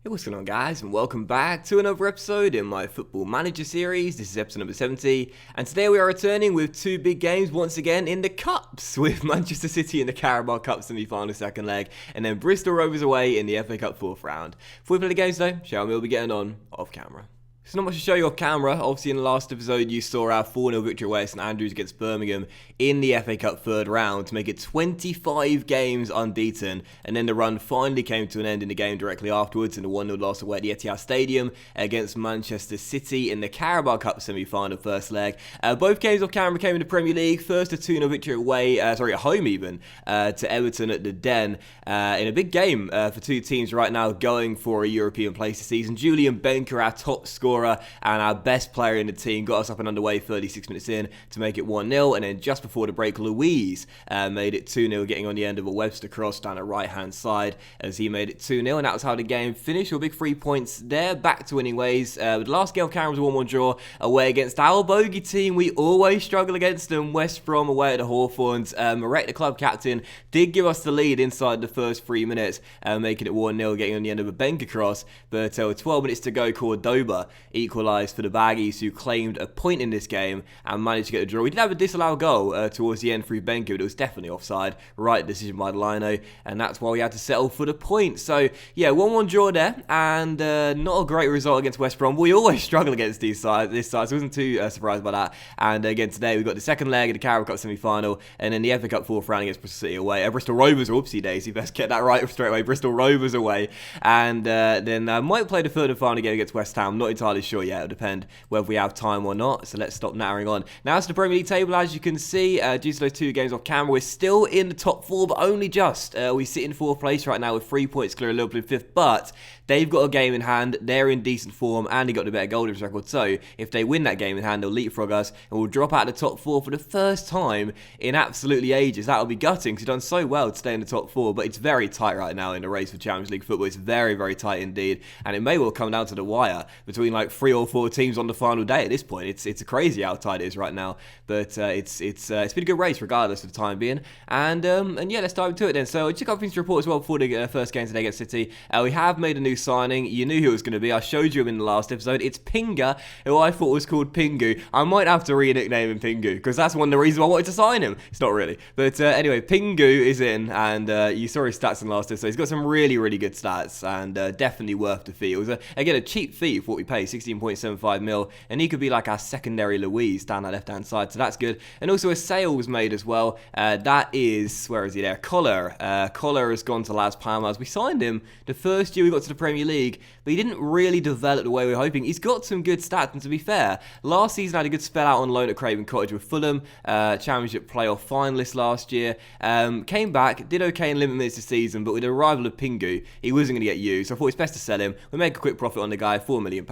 Hey, what's going on, guys, and welcome back to another episode in my Football Manager series. This is episode number 70, and today we are returning with two big games once again in the Cups, with Manchester City in the Carabao Cup semi-final second leg, and then Bristol Rovers away in the FA Cup fourth round. Before we play the games though, shall we all be getting on off camera? There's not much to show you off camera. Obviously, in the last episode, you saw our 4-0 victory away at St Andrews against Birmingham in the FA Cup third round to make it 25 games unbeaten. And then the run finally came to an end in the game directly afterwards in a 1-0 loss away at the Etihad Stadium against Manchester City in the Carabao Cup semi-final first leg. Both games off camera came in the Premier League. First, a 2-0 victory away, at home even, to Everton at the Den in a big game for two teams right now going for a European place this season. Julian Benker, our top scorer and our best player in the team, got us up and underway 36 minutes in to make it 1-0, and then just before the break, Louise made it 2-0, getting on the end of a Webster cross down the right hand side as he made it 2-0, and that was how the game finished with big 3 points there, back to winning ways. The last game of Karen was a 1-1 draw away against our bogey team. We always struggle against them. West Brom away at the Hawthorns. Marek, the club captain, did give us the lead inside the first 3 minutes, making it 1-0, getting on the end of a Benker cross, but with 12 minutes to go, Cordoba equalised for the Baggies, who claimed a point in this game and managed to get a draw. We did have a disallowed goal towards the end through Benker, but it was definitely offside. Right decision by the Lino, and that's why we had to settle for the point. So, yeah, 1-1 draw there, and not a great result against West Brom. We always struggle against this side, so I wasn't too surprised by that. And again, today we've got the second leg of the Carabao Cup semi-final, and then the FA Cup fourth round against Bristol City away. Bristol Rovers, whoopsie daisy, best get that right straight away. Bristol Rovers away, and then might play the third and final game against West Ham. Not entirely sure yet. It'll depend whether we have time or not. So let's stop nattering on. Now to the Premier League table, as you can see, due to those two games off camera, we're still in the top four, but only just. We sit in fourth place right now with 3 points clear of Liverpool in fifth, but they've got a game in hand. They're in decent form, and they got the better goal difference record. So if they win that game in hand, they'll leapfrog us, and we'll drop out of the top four for the first time in absolutely ages. That'll be gutting because we've done so well to stay in the top four, but it's very tight right now in the race for Champions League football. It's very, very tight indeed, and it may well come down to the wire between like 3 or 4 teams on the final day at this point. It's crazy how tight it is right now, but it's been a good race regardless for the time being, and yeah, let's dive into it then. So just a couple things to report as well before the first game today against City. We have made a new signing. You knew who it was going to be. I showed you him in the last episode. It's Pinga, who I thought was called Pingu. I might have to re-nickname him Pingu because that's one of the reasons I wanted to sign him. It's not really, but anyway, Pingu is in, and you saw his stats in the last episode. He's got some really, really good stats, and definitely worth the fee. It was again a cheap fee for what we paid, 16.75 mil, and he could be like our secondary Louise down that left hand side, so that's good. And also a sale was made as well. That is, where is he there? Collar has gone to Las Palmas. We signed him the first year we got to the Premier League, but he didn't really develop the way we were hoping. He's got some good stats, and to be fair, last season I had a good spell out on loan at Craven Cottage with Fulham, Championship playoff finalist last year. Came back, did okay in limited minutes this season, but with the arrival of Pingu, he wasn't going to get used, so I thought it's best to sell him. We make a quick profit on the guy, £4 million,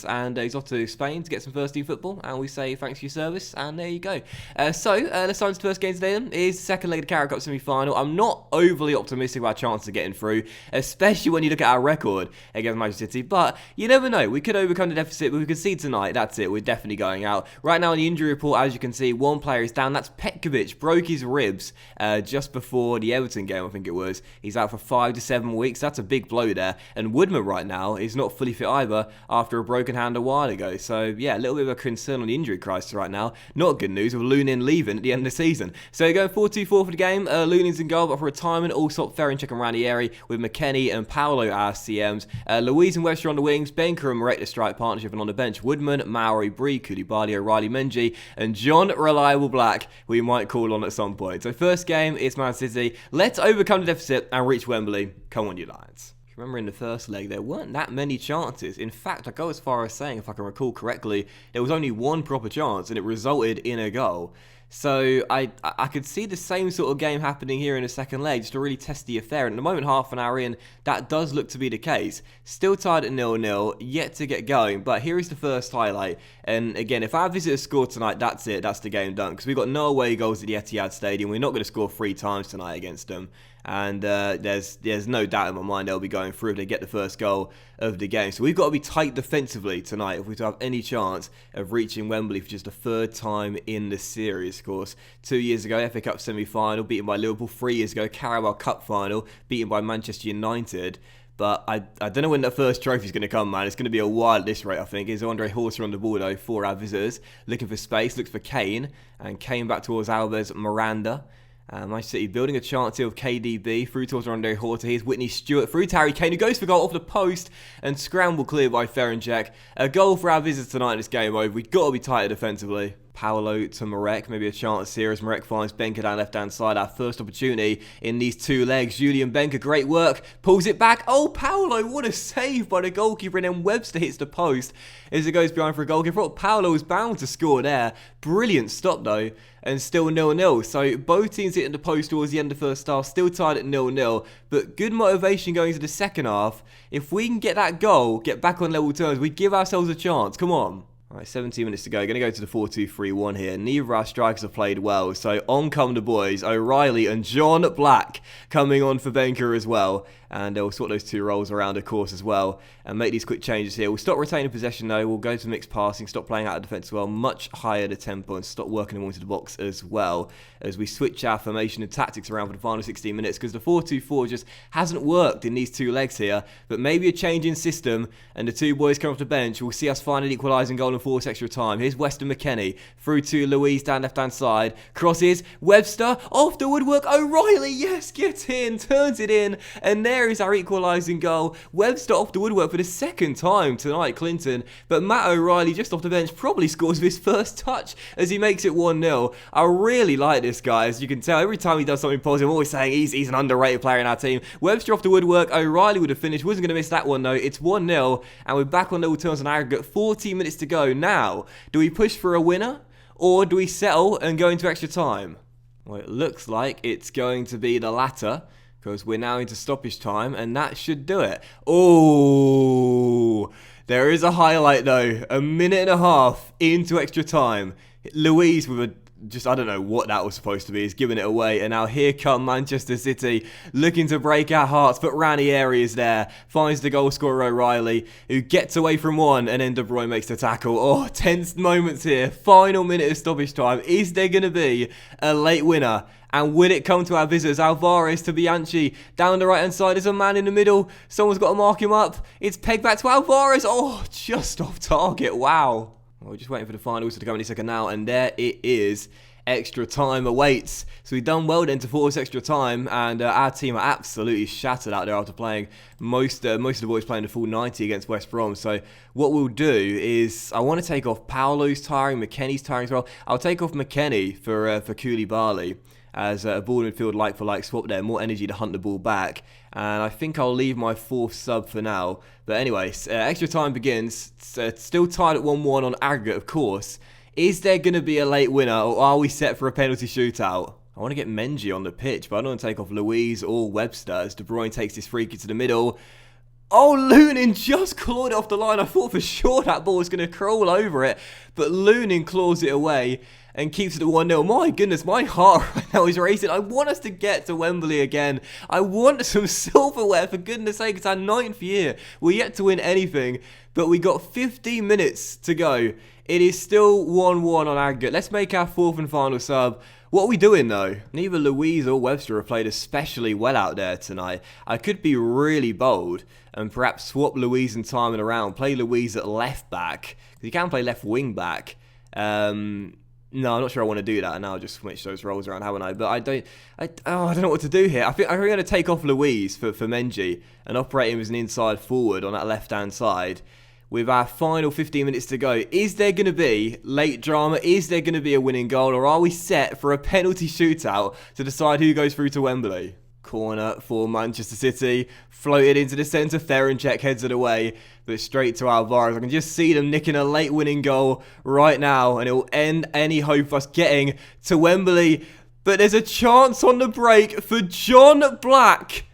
and he's off to Spain to get some first team football, and we say thanks for your service, and there you go. Let's dive into the first game today then. It is the second leg of the Carabao Cup semi-final. I'm not overly optimistic about our chances of getting through, especially when you look at our record against Manchester City, but you never know. We could overcome the deficit, but we could see tonight, that's it, we're definitely going out. Right now in the injury report, as you can see, one player is down. That's Petkovic, broke his ribs just before the Everton game, I think it was. He's out for 5 to 7 weeks. That's a big blow there. And Woodman right now is not fully fit either after a broken hand a while ago. So yeah, a little bit of a concern on the injury crisis right now. Not good news with Lunin leaving at the end of the season. So going 4-2-4 for the game. Lunin's in goal, but for retirement, Allsop, Ferencik and Ranieri with McKennie and Paolo as CMs. Louise and Webster on the wings, Benker and Marek the strike partnership, and on the bench, Woodman, Maori, Bree, Koulibaly, O'Reilly, Menji, and John Reliable Black, we might call on at some point. So first game, it's Man City. Let's overcome the deficit and reach Wembley. Come on, you Lions. Remember in the first leg, there weren't that many chances. In fact, I go as far as saying, if I can recall correctly, there was only one proper chance, and it resulted in a goal. So I could see the same sort of game happening here in the second leg, just to really test the affair. And at the moment, half an hour in, that does look to be the case. Still tied at 0-0, yet to get going. But here is the first highlight. And again, if our visitors score tonight, that's it. That's the game done. Because we've got no away goals at the Etihad Stadium. We're not going to score 3 times tonight against them. And there's no doubt in my mind they'll be going through if they get the first goal of the game. So we've got to be tight defensively tonight if we're to have any chance of reaching Wembley for just the third time in the series, of course. 2 years ago, FA Cup semi-final, beaten by Liverpool. 3 years ago, Carabao Cup final, beaten by Manchester United. But I don't know when the first trophy's going to come, man. It's going to be a while at this rate, I think. Is Andre Horser on the ball, though, for our visitors. Looking for space, looks for Kane. And Kane back towards Alves Miranda. Manchester City building a chance here with KDB. Through towards Andre Horta. Here's Whitney Stewart through to Harry Kane, who goes for goal off the post. And scramble clear by Ferencvac. A goal for our visitors tonight in this game over. We've got to be tighter defensively. Paolo to Marek, maybe a chance here as Marek finds Benker down left-hand side. Our first opportunity in these two legs. Julian Benker, great work, pulls it back. Oh, Paolo, what a save by the goalkeeper, and then Webster hits the post as it goes behind for a goalkeeper. I thought Paolo was bound to score there. Brilliant stop, though, and still 0-0. So both teams hitting the post towards the end of the first half, still tied at 0-0, but good motivation going into the second half. If we can get that goal, get back on level terms, we give ourselves a chance. Come on. Alright, 17 minutes to go. Going to go to the 4-2-3-1 here. Neither of our strikers have played well. So on come the boys. O'Reilly and John Black coming on for Benker as well. And we'll sort those two roles around, of course, as well. And make these quick changes here. We'll stop retaining possession, though. We'll go to mixed passing. Stop playing out of defence as well. Much higher the tempo. And stop working them into the box as well. As we switch our formation and tactics around for the final 16 minutes. Because the 4-2-4 just hasn't worked in these two legs here. But maybe a change in system. And the two boys come off the bench. We'll see us find an equalising goal and force extra time. Here's Weston McKennie. Through to Louise down left-hand side. Crosses. Webster. Off the woodwork. O'Reilly. Yes, get in. Turns it in. And there is our equalising goal. Webster off the woodwork for the second time tonight, Clinton. But Matt O'Reilly just off the bench probably scores with his first touch as he makes it 1-0. I really like this guy, as you can tell. Every time he does something positive, I'm always saying he's an underrated player in our team. Webster off the woodwork. O'Reilly would have finished. Wasn't going to miss that one, though. It's 1-0, and we're back on level terms on aggregate. 14 minutes to go. Now, do we push for a winner, or do we settle and go into extra time? Well, it looks like it's going to be the latter, because we're now into stoppage time, and that should do it. Oh, there is a highlight, though. A minute and a half into extra time. Louise with a I don't know what that was supposed to be. He's giving it away. And now here come Manchester City looking to break our hearts. But Ranieri is there. Finds the goal scorer O'Reilly, who gets away from one. And then De Bruyne makes the tackle. Oh, tense moments here. Final minute of stoppage time. Is there going to be a late winner? And will it come to our visitors? Alvarez to Bianchi. Down the right-hand side is a man in the middle. Someone's got to mark him up. It's pegged back to Alvarez. Oh, just off target. Wow. We're just waiting for the finals to come any second now, and there it is. Extra time awaits. So we've done well then to force extra time, and our team are absolutely shattered out there after playing most of the boys playing the full 90 against West Brom. So what we'll do is I want to take off Paolo's tiring, McKennie's tiring as well. I'll take off McKennie for Koulibaly as a ball midfield like-for-like swap there. More energy to hunt the ball back. And I think I'll leave my fourth sub for now. But anyways, extra time begins. Still tied at 1-1 on aggregate, of course. Is there going to be a late winner, or are we set for a penalty shootout? I want to get Menji on the pitch, but I don't want to take off Louise or Webster as De Bruyne takes this free kick to the middle. Oh, Lunin just clawed it off the line. I thought for sure that ball was going to crawl over it, but Lunin claws it away and keeps it at 1-0. My goodness, my heart right now is racing. I want us to get to Wembley again. I want some silverware, for goodness sake. It's our 9th year. We're yet to win anything, but we got 15 minutes to go. It is still 1-1 on aggregate. Let's make our fourth and final sub. What are we doing, though? Neither Louise or Webster have played especially well out there tonight. I could be really bold and perhaps swap Louise and Timon around. Play Louise at left back, because he can play left wing back. No, I'm not sure I want to do that, and I'll just switch those roles around, haven't I? But I don't know what to do here. I'm going to take off Louise for Menji and operate him as an inside forward on that left-hand side. With our final 15 minutes to go, is there going to be late drama? Is there going to be a winning goal? Or are we set for a penalty shootout to decide who goes through to Wembley? Corner for Manchester City. Floated into the centre. Ferencvac heads it away. But straight to Alvarez. I can just see them nicking a late winning goal right now. And it will end any hope of us getting to Wembley. But there's a chance on the break for John Black.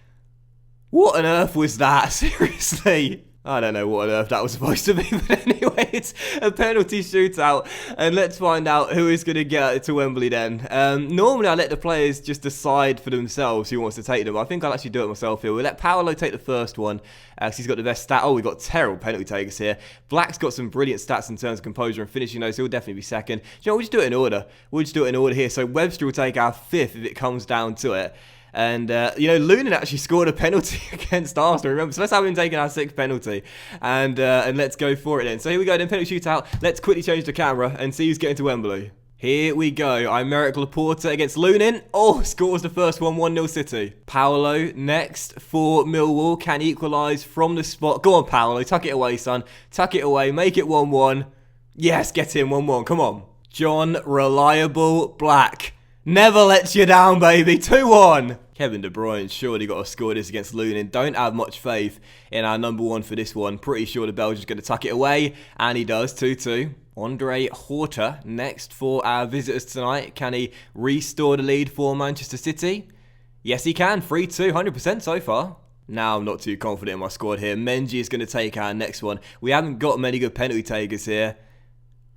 What on earth was that? Seriously. I don't know what on earth that was supposed to be, but anyway, it's a penalty shootout, and let's find out who is going to get to Wembley then. Normally I let the players just decide for themselves who wants to take them. I think I'll actually do it myself here. We'll let Paolo take the first one, because he's got the best stat. Oh, we've got terrible penalty takers here. Black's got some brilliant stats in terms of composure and finishing those, so he'll definitely be second. You know, we'll just do it in order. We'll just do it in order here. So Webster will take our fifth if it comes down to it. And, Lunin actually scored a penalty against Arsenal, remember? So let's have him taking our 6th penalty. And let's go for it then. So here we go, then penalty shootout. Let's quickly change the camera and see who's getting to Wembley. Here we go. Aymeric Laporte against Lunin. Oh, scores the first one, 1-0 City. Paolo next for Millwall. Can he equalise from the spot? Go on, Paolo. Tuck it away, son. Tuck it away. Make it 1-1. Yes, get in 1-1. Come on. John Reliable Black. Never lets you down, baby. 2-1. Kevin De Bruyne surely got to score this against Lunin. Don't have much faith in our number one for this one. Pretty sure the Belgian's going to tuck it away. And he does. 2-2. Andre Horta next for our visitors tonight. Can he restore the lead for Manchester City? Yes, he can. 3-2, 100% so far. Now I'm not too confident in my squad here. Menji is going to take our next one. We haven't got many good penalty takers here.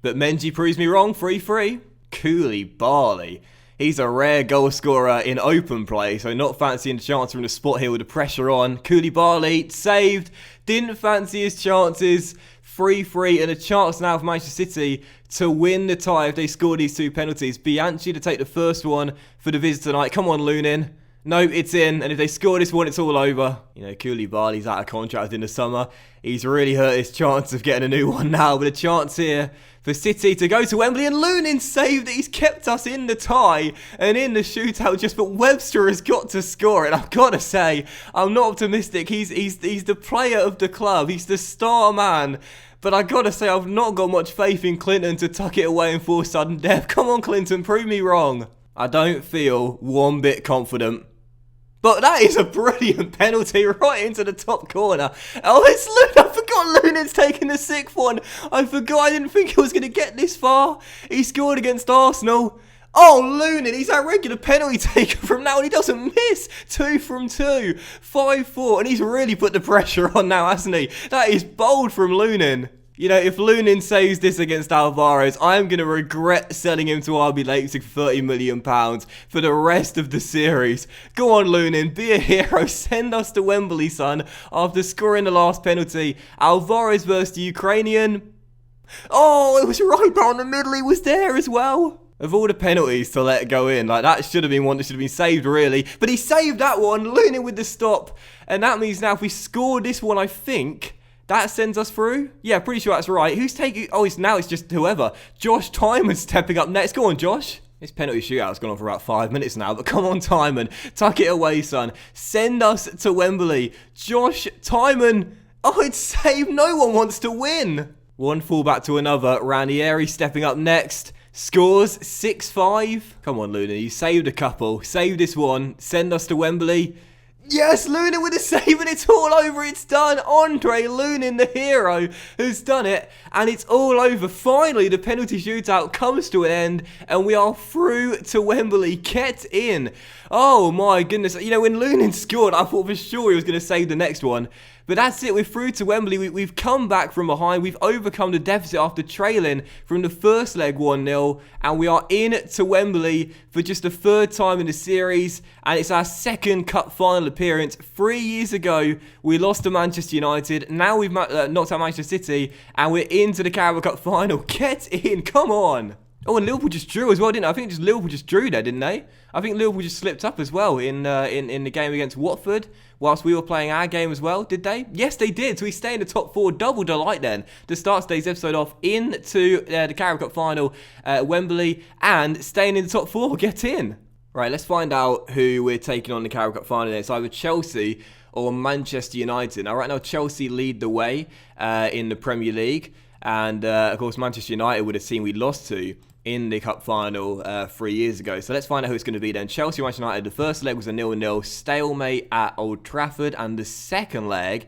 But Menji proves me wrong. 3-3. Koulibaly. He's a rare goal scorer in open play, so not fancying the chance from the spot here with the pressure on. Koulibaly saved. Didn't fancy his chances. 3-3 and a chance now for Manchester City to win the tie if they score these 2 penalties. Bianchi to take the first one for the visit tonight. Come on, Lunin. No, it's in. And if they score this one, it's all over. Koulibaly's out of contract in the summer. He's really hurt his chance of getting a new one now. But a chance here for City to go to Wembley. And Lunin saved it. He's kept us in the tie and in the shootout but Webster has got to score it. I've got to say, I'm not optimistic. He's the player of the club. He's the star man. But I gotta say, I've not got much faith in Clinton to tuck it away and force sudden death. Come on, Clinton, prove me wrong. I don't feel one bit confident. But that is a brilliant penalty right into the top corner. Oh, it's Lunin. I forgot Lunin's taking the 6th one. I forgot. I didn't think he was going to get this far. He scored against Arsenal. Oh, Lunin, he's our regular penalty taker from now, and he doesn't miss. 2 from 2. 5-4, and he's really put the pressure on now, hasn't he? That is bold from Lunin. If Lunin saves this against Alvarez, I'm going to regret selling him to RB Leipzig for £30 million for the rest of the series. Go on, Lunin, be a hero. Send us to Wembley, son, after scoring the last penalty. Alvarez versus the Ukrainian. Oh, it was right down the middle. He was there as well. Of all the penalties to let go in, that should have been one that should have been saved, really. But he saved that one, Lunin with the stop. And that means now if we score this one, I think that sends us through. Yeah, pretty sure that's right. Who's taking... Oh, it's just whoever. Josh Timon stepping up next. Go on, Josh. This penalty shootout's gone on for about 5 minutes now. But come on, Timon. Tuck it away, son. Send us to Wembley. Josh Timon. Oh, it's saved. No one wants to win. One fullback to another. Ranieri stepping up next. Scores 6-5. Come on, Lunin. You saved a couple. Save this one. Send us to Wembley. Yes, Lunin with a save and it's all over. It's done. Andre Lunin, the hero, who's done it. And it's all over. Finally, the penalty shootout comes to an end and we are through to Wembley. Get in. Oh, my goodness. When Lunin scored, I thought for sure he was going to save the next one. But that's it. We're through to Wembley. We've come back from behind. We've overcome the deficit after trailing from the first leg 1-0. And we are in to Wembley for just the 3rd time in the series. And it's our 2nd cup final appearance. 3 years ago, we lost to Manchester United. Now we've knocked out Manchester City. And we're into the Carabao Cup final. Get in. Come on. Oh, and Liverpool just drew as well, didn't they? I think Liverpool just drew there, didn't they? I think Liverpool just slipped up as well in the game against Watford whilst we were playing our game as well, did they? Yes, they did. So we stay in the top 4. Double delight then to start today's episode off into the Carabao Cup final at Wembley and staying in the top 4. Get in. Right, let's find out who we're taking on the Carabao Cup final. It's either Chelsea or Manchester United. Now, right now, Chelsea lead the way in the Premier League. And, of course, Manchester United were the team we lost to in the cup final 3 years ago. So let's find out who it's going to be then. Chelsea, Manchester United. The first leg was a 0-0 stalemate at Old Trafford. And the second leg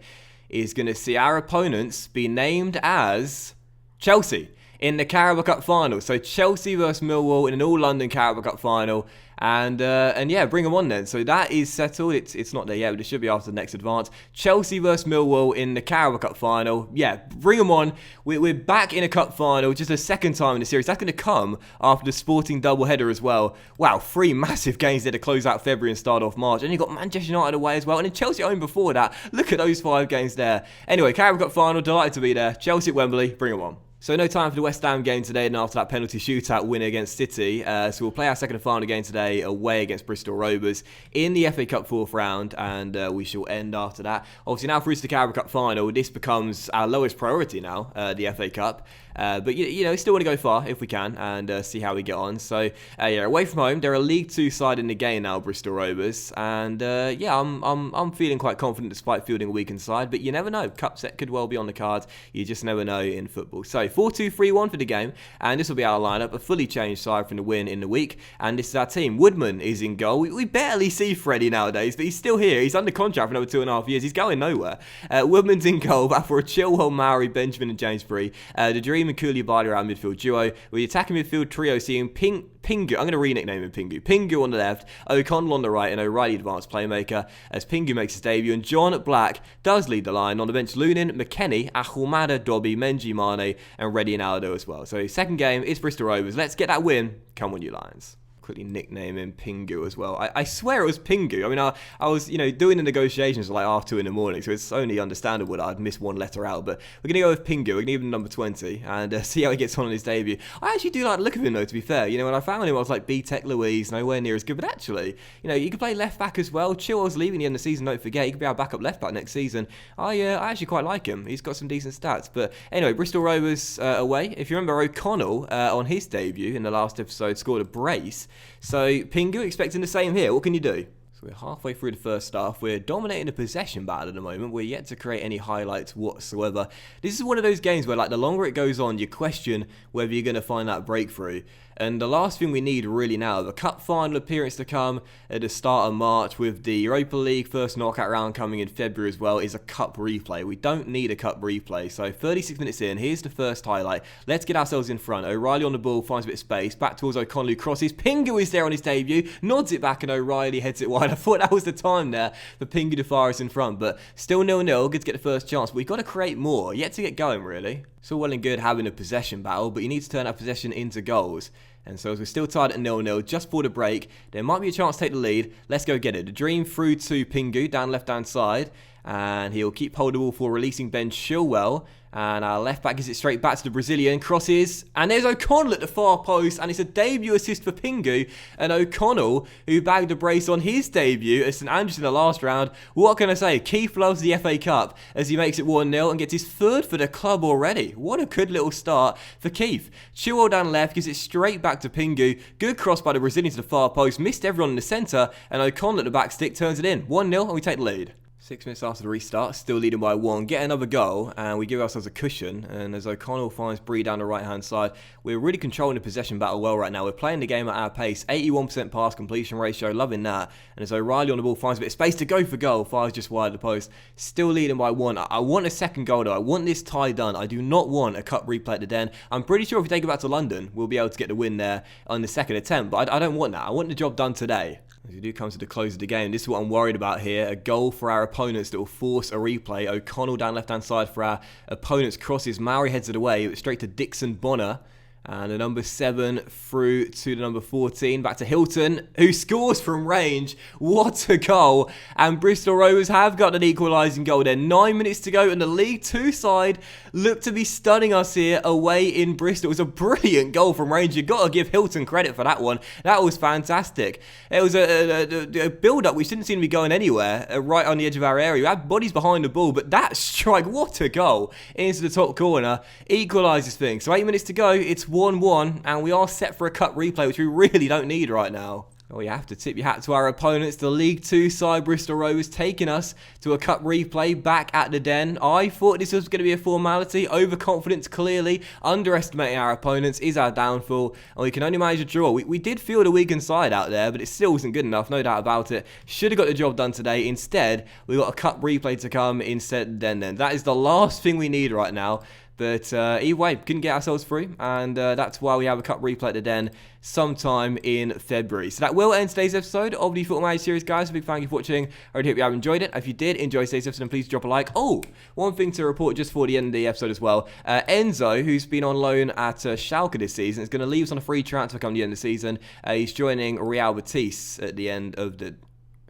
is going to see our opponents be named as Chelsea in the Carabao Cup final. So Chelsea versus Millwall in an all-London Carabao Cup final. And yeah, bring them on then. So that is settled. It's not there yet, but it should be after the next advance. Chelsea versus Millwall in the Carabao Cup final. Yeah, bring them on. We're back in a cup final, just a 2nd time in the series. That's going to come after the Sporting doubleheader as well. Wow, 3 massive games there to close out February and start off March. And you've got Manchester United away as well. And then Chelsea home before that. Look at those 5 games there. Anyway, Carabao Cup final, delighted to be there. Chelsea at Wembley, bring them on. So no time for the West Ham game today, and after that penalty shootout win against City. So we'll play our second and final game today away against Bristol Rovers in the FA Cup fourth round, and we shall end after that. Obviously now through to the Carabao Cup final, this becomes our lowest priority now, the FA Cup. But you know, still want to go far if we can and see how we get on. So yeah, away from home, they're a League Two side in the game now, Bristol Rovers, and yeah, I'm feeling quite confident despite fielding a weakened side. But you never know, cup set could well be on the cards. You just never know in football. So 4-2-3-1 for the game, and this will be our lineup, a fully changed side from the win in the week. And this is our team. Woodman is in goal. We barely see Freddie nowadays, but he's still here. He's under contract for another 2.5 years. He's going nowhere. Woodman's in goal, back for a Chilwell, Maori, Benjamin, and James Bree. The Dream and Koulibaly are our midfield duo. With the attacking midfield trio seeing Pingu, I'm going to re-nickname him Pingu. Pingu on the left, O'Connell on the right, and O'Reilly advanced playmaker as Pingu makes his debut. And John Black does lead the line. On the bench, Lunin, McKennie, Ahumada, Dobby, Menji, Mane, and Reddy and Aldo as well. So second game, it's Bristol Rovers. Let's get that win. Come on, you Lions. Quickly nickname him Pingu as well. I swear it was Pingu. I mean, I was, you know, doing the negotiations at like half 2 in the morning, so it's only understandable that I'd miss one letter out. But we're going to go with Pingu. We're going to give him number 20 and see how he gets on his debut. I actually do like the look of him, though, to be fair. You know, when I found him, I was like, B-Tech Louise, nowhere near as good. But actually, you know, you could play left back as well. Chilwell's leaving the end of the season, don't forget. He could be our backup left back next season. I actually quite like him. He's got some decent stats. But anyway, Bristol Rovers away. If you remember, O'Connell on his debut in the last episode scored a brace. So Pingu expecting the same here. What can you do? So we're halfway through the first half. We're dominating the possession battle at the moment. We're yet to create any highlights whatsoever. This is one of those games where, like, the longer it goes on, you question whether you're going to find that breakthrough. And the last thing we need really now, the cup final appearance to come at the start of March with the Europa League first knockout round coming in February as well, is a cup replay. We don't need a cup replay. So 36 minutes in, here's the first highlight. Let's get ourselves in front. O'Reilly on the ball, finds a bit of space. Back towards O'Connell, who crosses. Pingu is there on his debut, nods it back, and O'Reilly heads it wide. I thought that was the time there for Pingu to fire us in front, but still 0-0. Good to get the first chance. But we've got to create more. Yet to get going, really. It's all well and good having a possession battle, but you need to turn that possession into goals. And so as we're still tied at 0-0, just for the break, there might be a chance to take the lead. Let's go get it. The Dream through to Pingu, down left-hand side. And he'll keep hold of the ball for releasing Ben Chilwell. And our left back gives it straight back to the Brazilian. Crosses. And there's O'Connell at the far post. And it's a debut assist for Pingu. And O'Connell, who bagged a brace on his debut at St Andrews in the last round. What can I say? Keith loves the FA Cup as he makes it 1-0 and gets his third for the club already. What a good little start for Keith. Chilwell down left gives it straight back to Pingu. Good cross by the Brazilian to the far post. Missed everyone in the centre. And O'Connell at the back stick turns it in. 1-0 and we take the lead. 6 minutes after the restart, still leading by 1. Get another goal, and we give ourselves a cushion. And as O'Connell finds Bree down the right-hand side, we're really controlling the possession battle well right now. We're playing the game at our pace. 81% pass completion ratio, loving that. And as O'Reilly on the ball finds a bit of space to go for goal, fires just wide of the post. Still leading by 1. I want a second goal, though. I want this tie done. I do not want a cup replay at the Den. I'm pretty sure if we take it back to London, we'll be able to get the win there on the second attempt. But I don't want that. I want the job done today. As we do come to the close of the game, this is what I'm worried about here. A goal for our opponents that will force a replay. O'Connell down left-hand side for our opponents. Crosses. Maori heads it away. It was straight to Dixon Bonner. And the number 7 through to the number 14. Back to Hilton, who scores from range. What a goal. And Bristol Rovers have got an equalising goal there. 9 minutes to go, and the League Two side look to be stunning us here away in Bristol. It was a brilliant goal from range. You've got to give Hilton credit for that one. That was fantastic. It was a build-up which didn't seem to be going anywhere, right on the edge of our area. We had bodies behind the ball, but that strike, what a goal. Into the top corner. Equalises things. So 8 minutes to go. It's 1-1, and we are set for a cup replay, which we really don't need right now. Well, you have to tip your hat to our opponents, the League Two side Bristol Rovers, taking us to a cup replay back at the Den. I thought this was going to be a formality. Overconfidence, clearly. Underestimating our opponents is our downfall, and we can only manage a draw. We did field a weakened side out there, but it still wasn't good enough, no doubt about it. Should have got the job done today. Instead, we got a cup replay to come instead of the Den then. That is the last thing we need right now. But either way, couldn't get ourselves through, and that's why we have a cup replay at the Den sometime in February. So that will end today's episode of the Football Manager series, guys. A big thank you for watching. I really hope you have enjoyed it. If you did enjoy today's episode, then please drop a like. Oh, one thing to report just for the end of the episode as well. Enzo, who's been on loan at Schalke this season, is going to leave us on a free transfer come the end of the season. He's joining Real Betis at the end of the...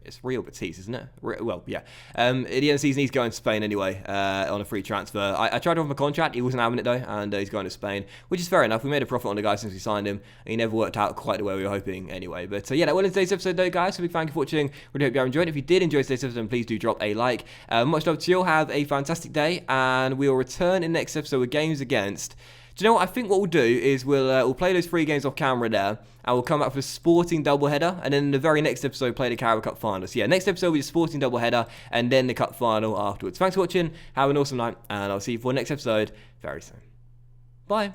It's Real Betis, isn't it? Well, yeah. At the end of the season, he's going to Spain anyway on a free transfer. I tried to offer him a contract. He wasn't having it, though, and he's going to Spain, which is fair enough. We made a profit on the guy since we signed him. He never worked out quite the way we were hoping anyway. But yeah, that was today's episode, though, guys. So big thank you for watching. Really hope you have enjoyed it. If you did enjoy today's episode, please do drop a like. Much love to you all. Have a fantastic day, and we will return in the next episode with games against... Do you know what? I think what we'll do is we'll play those 3 games off camera there, and we'll come back with a Sporting doubleheader, and then in the very next episode play the Carabao Cup final. So yeah, next episode will be a Sporting doubleheader, and then the Cup final afterwards. Thanks for watching, have an awesome night, and I'll see you for the next episode very soon. Bye!